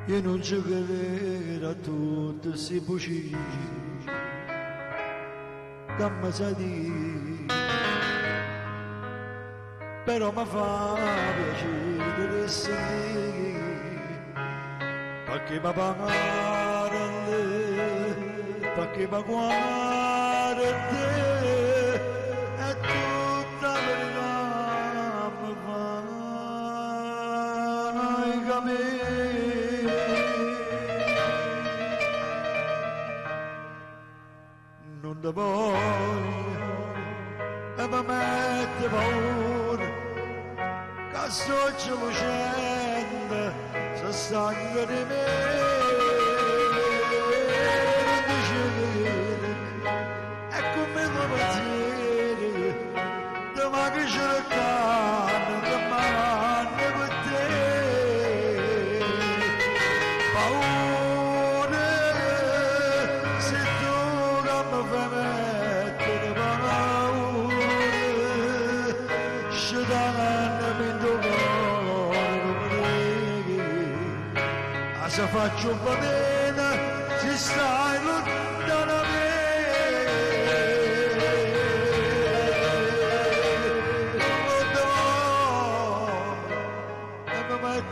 io non ci credo a tutti questi bucini che mi sa di, però mi fa piacere sentire perché mi pagare perché mi guarda te e tutta la verità mi fai capire. Non ti voglio e mi mette paura che sto lucendo se stanca di me. E come lo pensieri domani che ce ne canno domani per te paura se tu non mi fai mettere paura scegliamo in tuo cuore se faccio un po' bene se stai lontano da me.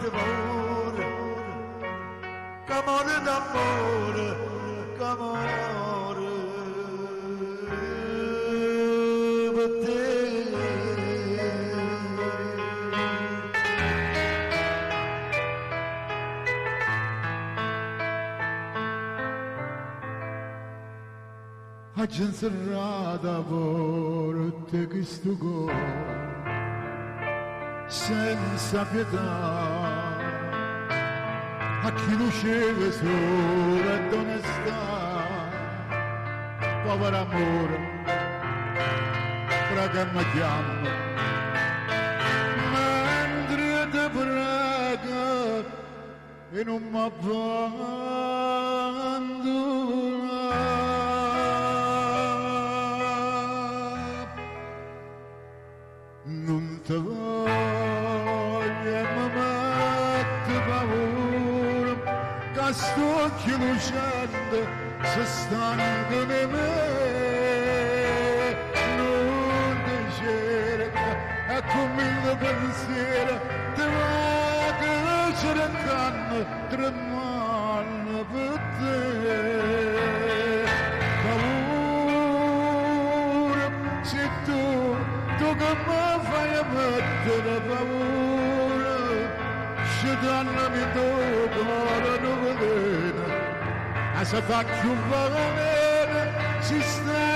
Paura, camore d'amore, camore per te. Oggi inserrata porte che sto cuore senza pietà a chi luceva solo ed onestà, povero amore, che mi chiama, mentre ti prega e non mi abbandona. Non ti voglio e mi mette paura che sto lucendo se stanco di me. Non ti cerca e come il pensiero ti va che cercando tremando per te. Paura se tu che mi fai mettere paura, scegliami tu cuore non vedere, e se faccio un bene si sta